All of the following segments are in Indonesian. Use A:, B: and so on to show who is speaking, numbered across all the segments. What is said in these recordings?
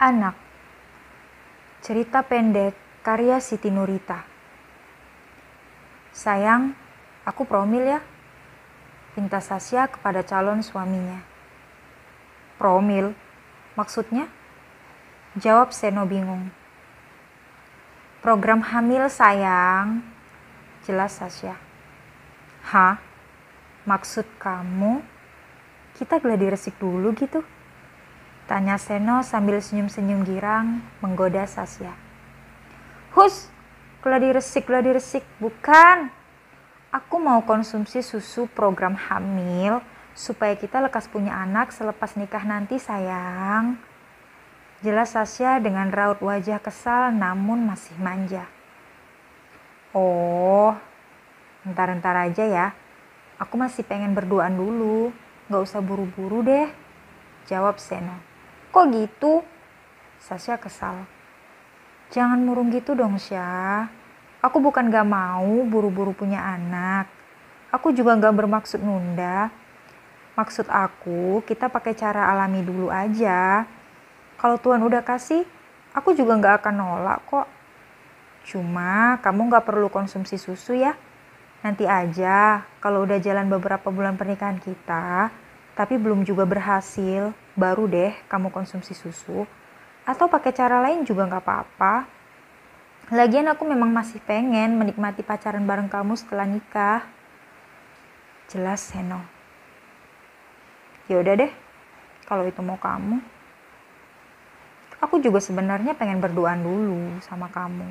A: Anak. Cerita pendek karya Siti Nurita. Sayang, aku promil ya. Pinta Sasya kepada calon suaminya. Promil? Maksudnya? Jawab Seno bingung. Program hamil sayang. Jelas Sasya. Hah? Maksud kamu kita gladi resik dulu gitu? Tanya Seno sambil senyum-senyum girang menggoda Sasya. Hus, gladi resik, bukan. Aku mau konsumsi susu program hamil supaya kita lekas punya anak selepas nikah nanti sayang. Jelas Sasya dengan raut wajah kesal namun masih manja. Oh, ntar aja ya. Aku masih pengen berduaan dulu, gak usah buru-buru deh. Jawab Seno. Kok gitu? Sasya kesal. Jangan murung gitu dong, Syah. Aku bukan gak mau buru-buru punya anak. Aku juga gak bermaksud nunda. Maksud aku, kita pakai cara alami dulu aja. Kalau Tuhan udah kasih, aku juga gak akan nolak kok. Cuma kamu gak perlu konsumsi susu ya. Nanti aja, kalau udah jalan beberapa bulan pernikahan kita, tapi belum juga berhasil, baru deh kamu konsumsi susu. Atau pakai cara lain juga gak apa-apa. Lagian aku memang masih pengen menikmati pacaran bareng kamu setelah nikah. Jelas Seno. Yaudah deh, kalau itu mau kamu. Aku juga sebenarnya pengen berduaan dulu sama kamu.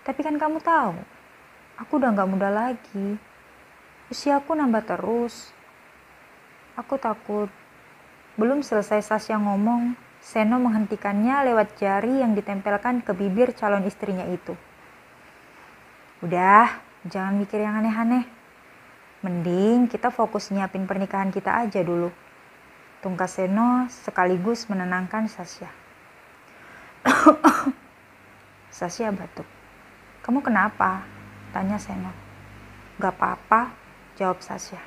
A: Tapi kan kamu tahu, aku udah gak muda lagi. Usiaku nambah terus. Aku takut. Belum selesai Sasya ngomong, Seno menghentikannya lewat jari yang ditempelkan ke bibir calon istrinya itu. Udah, jangan mikir yang aneh-aneh. Mending kita fokus nyiapin pernikahan kita aja dulu. Tungkas Seno sekaligus menenangkan Sasya. Sasya batuk. Kamu kenapa? Tanya Seno. Gak apa-apa, jawab Sasya.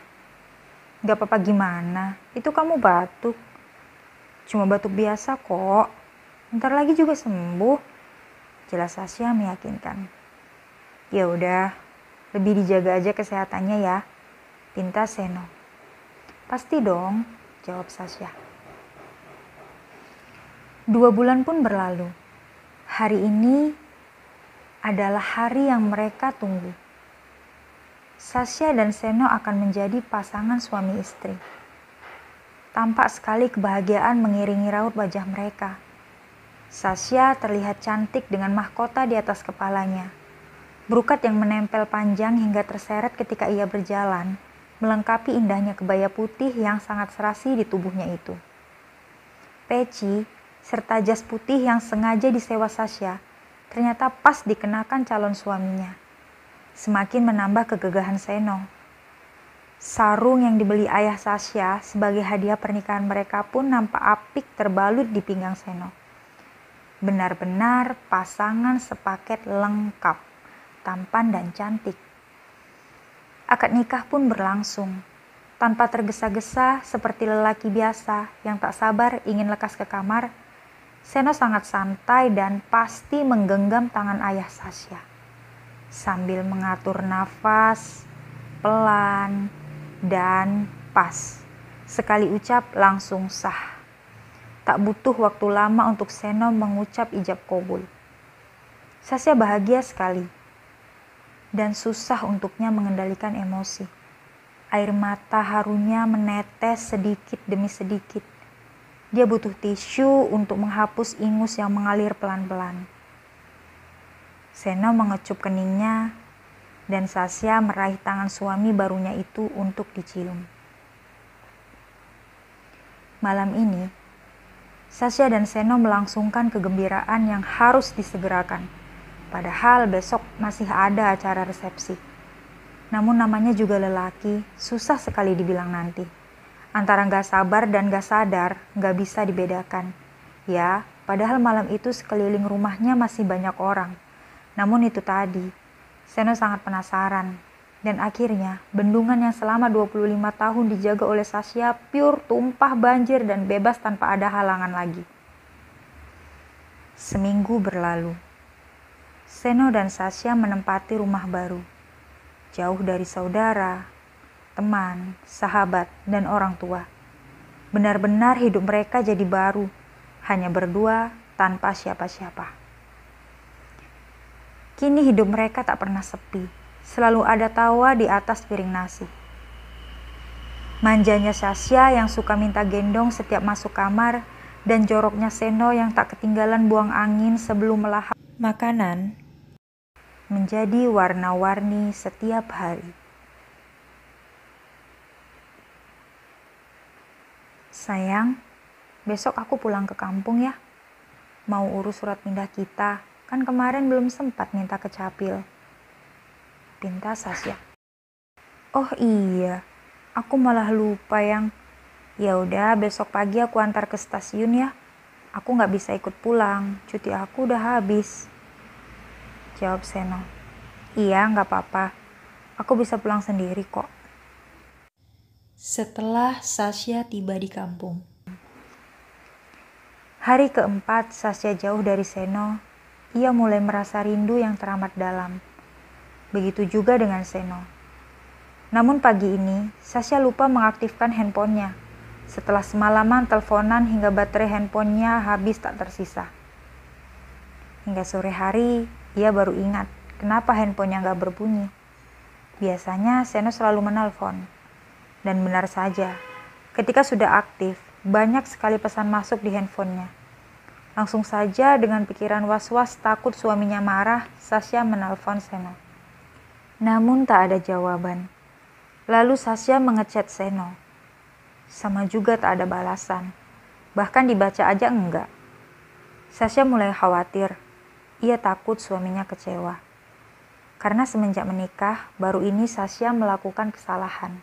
A: Gak apa-apa gimana? Itu kamu batuk. Cuma batuk biasa kok. Ntar lagi juga sembuh. Jelas Sasya meyakinkan. Ya udah, lebih dijaga aja kesehatannya ya. Pinta Seno. Pasti dong, jawab Sasya. 2 bulan pun berlalu. Hari ini adalah hari yang mereka tunggu. Sasya dan Seno akan menjadi pasangan suami istri. Tampak sekali kebahagiaan mengiringi raut wajah mereka. Sasya terlihat cantik dengan mahkota di atas kepalanya. Brokat yang menempel panjang hingga terseret ketika ia berjalan, melengkapi indahnya kebaya putih yang sangat serasi di tubuhnya itu. Peci, serta jas putih yang sengaja disewa Sasya, ternyata pas dikenakan calon suaminya. Semakin menambah kegegahan Seno. Sarung yang dibeli ayah Sasya sebagai hadiah pernikahan mereka pun nampak apik terbalut di pinggang Seno. Benar-benar pasangan sepaket lengkap, tampan dan cantik. Akad nikah pun berlangsung. Tanpa tergesa-gesa seperti lelaki biasa yang tak sabar ingin lekas ke kamar, Seno sangat santai dan pasti menggenggam tangan ayah Sasya. Sambil mengatur nafas, pelan, dan pas. Sekali ucap langsung sah. Tak butuh waktu lama untuk Seno mengucap ijab qabul. Sasya bahagia sekali. Dan susah untuknya mengendalikan emosi. Air mata harunya menetes sedikit demi sedikit. Dia butuh tisu untuk menghapus ingus yang mengalir pelan-pelan. Seno mengecup keningnya dan Sasya meraih tangan suami barunya itu untuk dicium. Malam ini, Sasya dan Seno melangsungkan kegembiraan yang harus disegerakan. Padahal besok masih ada acara resepsi. Namun namanya juga lelaki, susah sekali dibilang nanti. Antara gak sabar dan gak sadar, gak bisa dibedakan. Ya, padahal malam itu sekeliling rumahnya masih banyak orang. Namun itu tadi, Seno sangat penasaran. Dan akhirnya, bendungan yang selama 25 tahun dijaga oleh Sasya pure tumpah banjir dan bebas tanpa ada halangan lagi. Seminggu berlalu. Seno dan Sasha menempati rumah baru, jauh dari saudara, teman, sahabat, dan orang tua. Benar-benar hidup mereka jadi baru, hanya berdua tanpa siapa-siapa. Kini hidup mereka tak pernah sepi, selalu ada tawa di atas piring nasi. Manjanya Sasha yang suka minta gendong setiap masuk kamar, dan joroknya Seno yang tak ketinggalan buang angin sebelum melahap makanan, menjadi warna-warni setiap hari. Sayang, besok aku pulang ke kampung ya. Mau urus surat pindah kita, kan kemarin belum sempat minta ke Capil. Pinta Sasha. Oh iya, aku malah lupa yang. Ya udah, besok pagi aku antar ke stasiun ya. Aku nggak bisa ikut pulang, cuti aku udah habis. Jawab Seno. Iya, nggak apa-apa. Aku bisa pulang sendiri kok. Setelah Sasha tiba di kampung. Hari keempat Sasha jauh dari Seno, ia mulai merasa rindu yang teramat dalam. Begitu juga dengan Seno. Namun pagi ini, Sasha lupa mengaktifkan handphonenya. Setelah semalaman teleponan hingga baterai handphonenya habis tak tersisa. Hingga sore hari, ia baru ingat kenapa handphonenya nggak berbunyi. Biasanya Seno selalu menelpon. Dan benar saja, ketika sudah aktif, banyak sekali pesan masuk di handphonenya. Langsung saja dengan pikiran was-was takut suaminya marah, Sasha menelpon Seno. Namun tak ada jawaban. Lalu Sasha mengechat Seno. Sama juga tak ada balasan. Bahkan dibaca aja enggak. Sasha mulai khawatir. Ia takut suaminya kecewa. Karena semenjak menikah, baru ini Sasha melakukan kesalahan.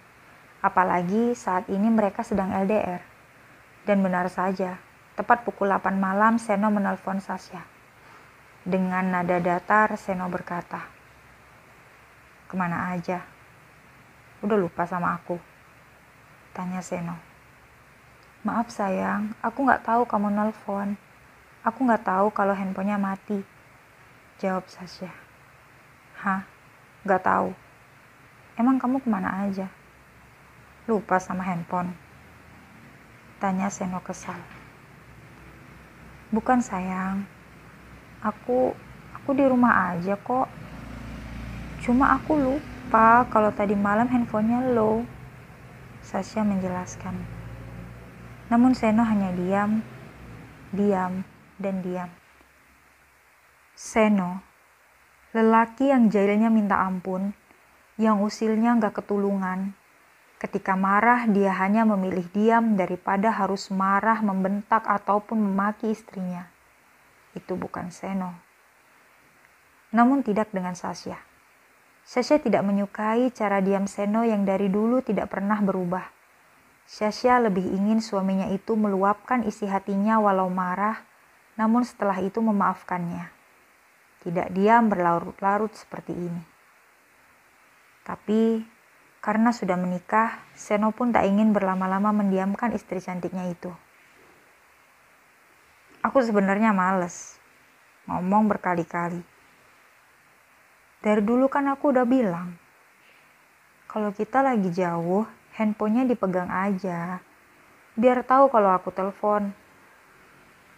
A: Apalagi saat ini mereka sedang LDR. Dan benar saja, tepat pukul 8 malam Seno menelpon Sasha. Dengan nada datar, Seno berkata, "Kemana aja? Udah lupa sama aku?" Tanya Seno. "Maaf sayang, aku nggak tahu kamu nelpon. Aku nggak tahu kalau handphonenya mati." Jawab Sasha. "Hah? Nggak tahu? Emang kamu kemana aja? Lupa sama handphone?" Tanya Seno kesal. "Bukan sayang, aku di rumah aja kok. Cuma aku lupa kalau tadi malam handphonenya low." Sasha menjelaskan. Namun Seno hanya diam, dan diam. Seno, lelaki yang jahilnya minta ampun, yang usilnya gak ketulungan. Ketika marah, dia hanya memilih diam daripada harus marah, membentak, ataupun memaki istrinya. Itu bukan Seno. Namun tidak dengan Sasha. Sasha tidak menyukai cara diam Seno yang dari dulu tidak pernah berubah. Sasha lebih ingin suaminya itu meluapkan isi hatinya walau marah, namun setelah itu memaafkannya. Tidak diam berlarut-larut seperti ini. Tapi karena sudah menikah, Seno pun tak ingin berlama-lama mendiamkan istri cantiknya itu. Aku sebenarnya males ngomong berkali-kali. Dari dulu kan aku udah bilang, kalau kita lagi jauh, handphonenya dipegang aja. Biar tahu kalau aku telepon.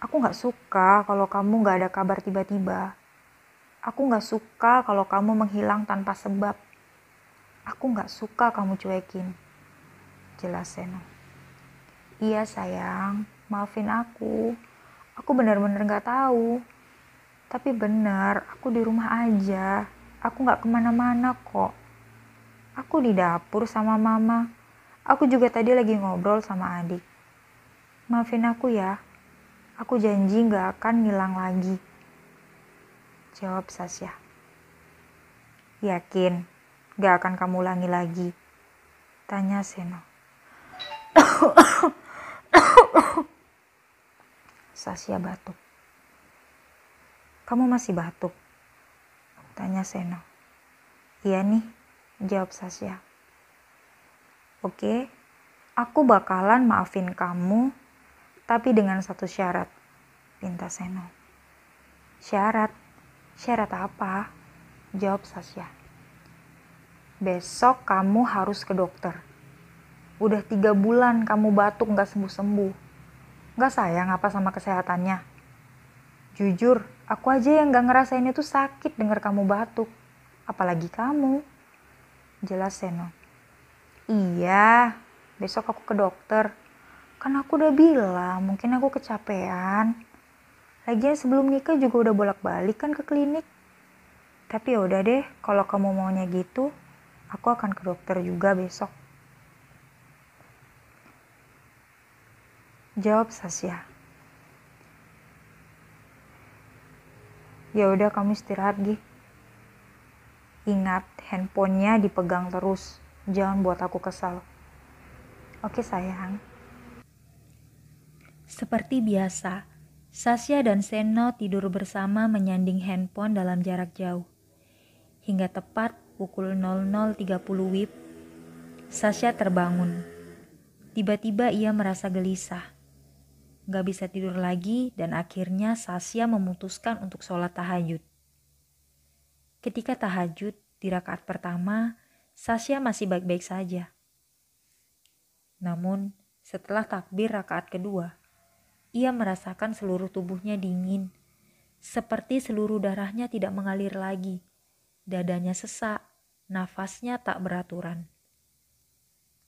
A: Aku gak suka kalau kamu gak ada kabar tiba-tiba. Aku gak suka kalau kamu menghilang tanpa sebab. Aku gak suka kamu cuekin. Jelas Seno. Iya sayang, maafin aku. Aku benar-benar gak tahu. Tapi benar, aku di rumah aja. Aku gak kemana-mana kok. Aku di dapur sama mama. Aku juga tadi lagi ngobrol sama adik. Maafin aku ya. Aku janji gak akan ngilang lagi. Jawab Sasha. Yakin gak akan kamu ulangi lagi? Tanya Seno. Sasha batuk. Kamu masih batuk? Tanya Seno. Iya nih, jawab Sasha. Oke, aku bakalan maafin kamu, tapi dengan satu syarat, pinta Seno. Syarat? Syarat apa? Jawab Sasya. Besok kamu harus ke dokter. Udah 3 bulan kamu batuk gak sembuh-sembuh. Gak sayang apa sama kesehatannya? Jujur, aku aja yang gak ngerasain itu sakit denger kamu batuk. Apalagi kamu. Jelas Seno. Iya, besok aku ke dokter. Kan aku udah bilang, mungkin aku kecapean. Lagian sebelum nikah juga udah bolak-balik kan ke klinik. Tapi yaudah deh, kalau kamu maunya gitu, aku akan ke dokter juga besok. Jawab Sasya. Ya udah kamu istirahat Gi. Ingat, handphonenya dipegang terus. Jangan buat aku kesal. Oke sayang. Seperti biasa, Sasya dan Seno tidur bersama menyanding handphone dalam jarak jauh. Hingga tepat pukul 00.30 WIB, Sasya terbangun. Tiba-tiba ia merasa gelisah. Gak bisa tidur lagi dan akhirnya Sasya memutuskan untuk sholat tahajud. Ketika tahajud di rakaat pertama, Sasya masih baik-baik saja. Namun setelah takbir rakaat kedua, ia merasakan seluruh tubuhnya dingin, seperti seluruh darahnya tidak mengalir lagi. Dadanya sesak, nafasnya tak beraturan.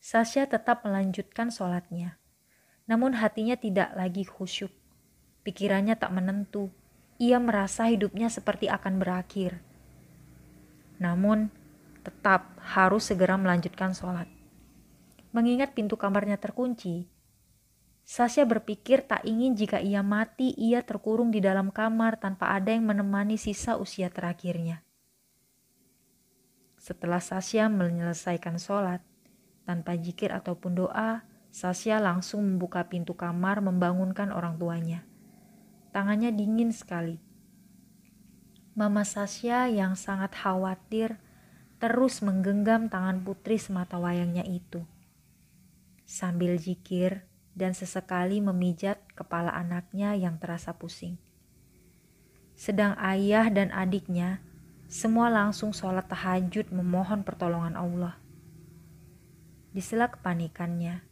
A: Sasya tetap melanjutkan sholatnya. Namun hatinya tidak lagi khusyuk. Pikirannya tak menentu. Ia merasa hidupnya seperti akan berakhir. Namun, tetap harus segera melanjutkan sholat. Mengingat pintu kamarnya terkunci, Sasya berpikir tak ingin jika ia mati, ia terkurung di dalam kamar tanpa ada yang menemani sisa usia terakhirnya. Setelah Sasya menyelesaikan sholat, tanpa zikir ataupun doa, Sasya langsung membuka pintu kamar membangunkan orang tuanya. Tangannya dingin sekali. Mama Sasya yang sangat khawatir terus menggenggam tangan putri semata wayangnya itu. Sambil zikir dan sesekali memijat kepala anaknya yang terasa pusing. Sedang ayah dan adiknya semua langsung sholat tahajud memohon pertolongan Allah. Di sela kepanikannya,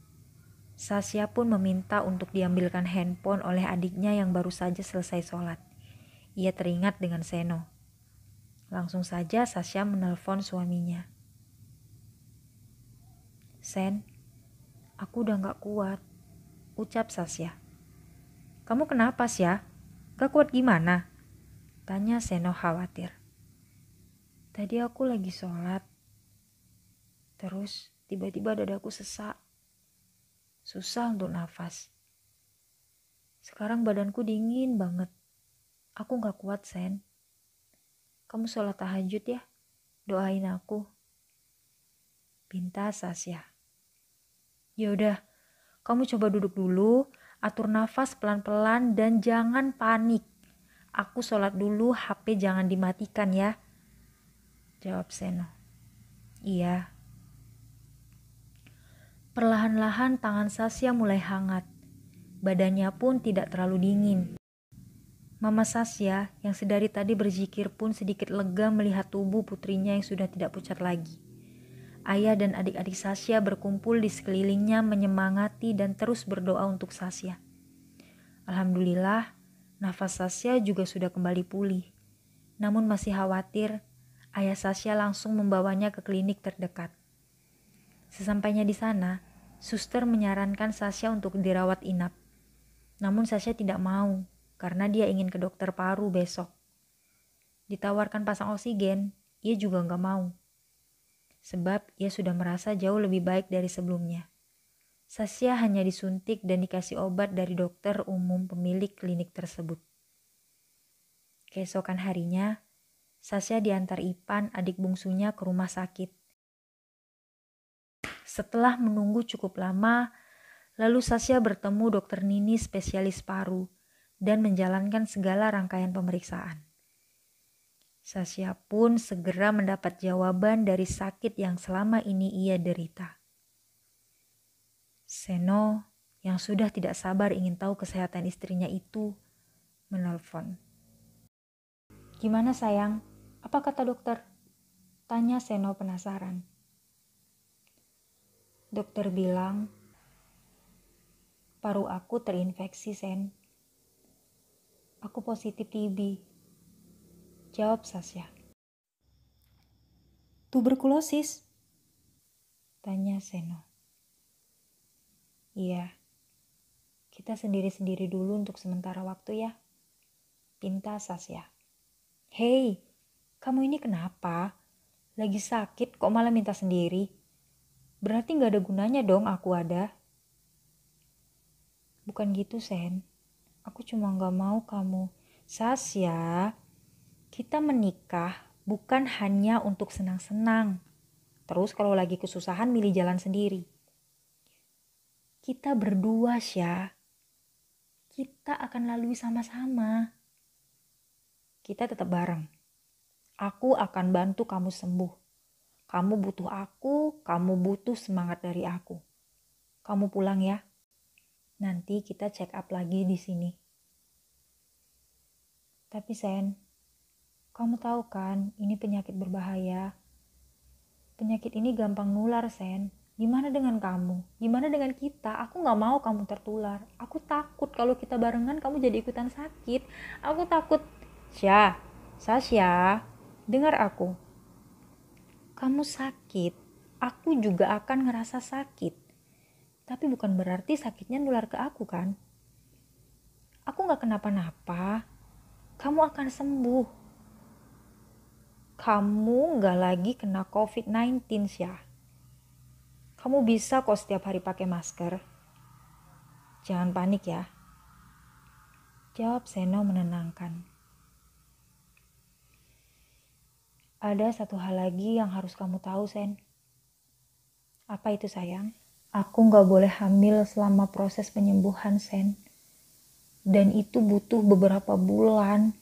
A: Sasya pun meminta untuk diambilkan handphone oleh adiknya yang baru saja selesai sholat. Ia teringat dengan Seno. Langsung saja Sasya menelpon suaminya. Sen, aku udah gak kuat, ucap Sasya. Kamu kenapa Sya? Gak kuat gimana? Tanya Seno khawatir. Tadi aku lagi sholat. Terus tiba-tiba dadaku sesak. Susah untuk nafas. Sekarang badanku dingin banget. Aku gak kuat, Sen. Kamu sholat tahajud ya? Doain aku. Pinta Sasya. Yaudah, kamu coba duduk dulu, atur nafas pelan-pelan dan jangan panik. Aku sholat dulu, HP jangan dimatikan ya. Jawab Seno. Iya. Perlahan-lahan tangan Sasya mulai hangat. Badannya pun tidak terlalu dingin. Mama Sasya yang sedari tadi berzikir pun sedikit lega melihat tubuh putrinya yang sudah tidak pucat lagi. Ayah dan adik-adik Sasya berkumpul di sekelilingnya menyemangati dan terus berdoa untuk Sasya. Alhamdulillah, nafas Sasya juga sudah kembali pulih. Namun masih khawatir, ayah Sasya langsung membawanya ke klinik terdekat. Sesampainya di sana, suster menyarankan Sasya untuk dirawat inap. Namun Sasya tidak mau, karena dia ingin ke dokter paru besok. Ditawarkan pasang oksigen, ia juga gak mau. Sebab ia sudah merasa jauh lebih baik dari sebelumnya. Sasya hanya disuntik dan dikasih obat dari dokter umum pemilik klinik tersebut. Keesokan harinya, Sasya diantar Ipan, adik bungsunya, ke rumah sakit. Setelah menunggu cukup lama, lalu Sasya bertemu dokter Nini spesialis paru dan menjalankan segala rangkaian pemeriksaan. Sasya pun segera mendapat jawaban dari sakit yang selama ini ia derita. Seno yang sudah tidak sabar ingin tahu kesehatan istrinya itu menelpon. Gimana sayang? Apa kata dokter? Tanya Seno penasaran. Dokter bilang, paru aku terinfeksi, Sen. Aku positif TB. Jawab Sasya. Tuberkulosis? Tanya Seno. Iya, kita sendiri-sendiri dulu untuk sementara waktu ya. Pinta Sasya. Hei, kamu ini kenapa? Lagi sakit kok malah minta sendiri? Berarti gak ada gunanya dong aku ada. Bukan gitu, Sen. Aku cuma gak mau kamu. Sasya, kita menikah bukan hanya untuk senang-senang. Terus kalau lagi kesusahan milih jalan sendiri. Kita berdua, Syah. Kita akan lalui sama-sama. Kita tetap bareng. Aku akan bantu kamu sembuh. Kamu butuh aku, kamu butuh semangat dari aku. Kamu pulang ya. Nanti kita check up lagi di sini. Tapi Sen, kamu tahu kan ini penyakit berbahaya. Penyakit ini gampang nular, Sen. Gimana dengan kamu? Gimana dengan kita? Aku gak mau kamu tertular. Aku takut kalau kita barengan kamu jadi ikutan sakit. Aku takut. Sasya, dengar aku. Kamu sakit, aku juga akan ngerasa sakit. Tapi bukan berarti sakitnya nular ke aku kan? Aku gak kenapa-napa. Kamu akan sembuh. Kamu gak lagi kena COVID-19, Syah. Kamu bisa kok setiap hari pakai masker. Jangan panik ya. Jawab Seno menenangkan. Ada satu hal lagi yang harus kamu tahu, Sen. Apa itu, sayang? Aku gak boleh hamil selama proses penyembuhan, Sen. Dan itu butuh beberapa bulan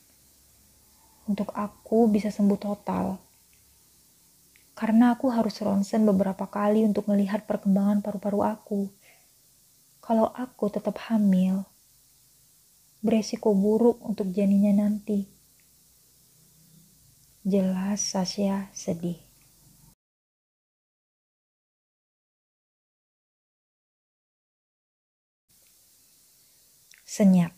A: untuk aku bisa sembuh total. Karena aku harus ronsen beberapa kali untuk melihat perkembangan paru-paru aku. Kalau aku tetap hamil, beresiko buruk untuk janinnya nanti. Jelas Sasya sedih. Senyap.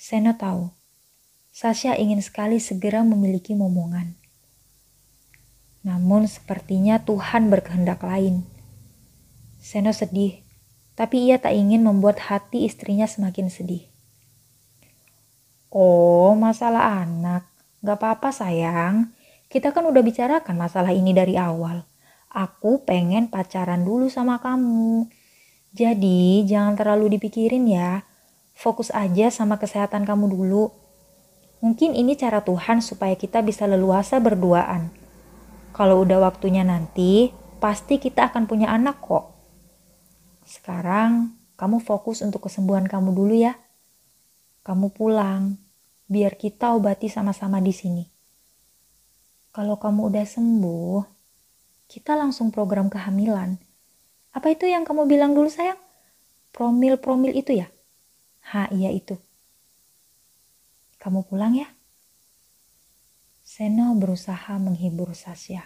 A: Seno tahu, Sasya ingin sekali segera memiliki momongan. Namun sepertinya Tuhan berkehendak lain. Seno sedih, tapi ia tak ingin membuat hati istrinya semakin sedih. Oh, masalah anak. Gak apa-apa sayang. Kita kan udah bicarakan masalah ini dari awal. Aku pengen pacaran dulu sama kamu. Jadi jangan terlalu dipikirin ya. Fokus aja sama kesehatan kamu dulu. Mungkin ini cara Tuhan supaya kita bisa leluasa berduaan. Kalau udah waktunya nanti, pasti kita akan punya anak kok. Sekarang, kamu fokus untuk kesembuhan kamu dulu ya. Kamu pulang, biar kita obati sama-sama di sini. Kalau kamu udah sembuh, kita langsung program kehamilan. Apa itu yang kamu bilang dulu sayang? Promil itu ya? Iya itu. Kamu pulang ya? Seno berusaha menghibur Sasya.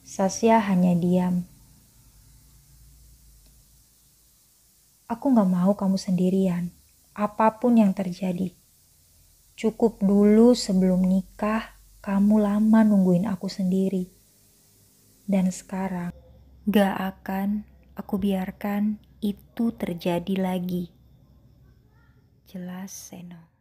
A: Sasya hanya diam. Aku gak mau kamu sendirian. Apapun yang terjadi. Cukup dulu sebelum nikah, kamu lama nungguin aku sendiri. Dan sekarang, gak akan aku biarkan itu terjadi lagi. Jelas Seno.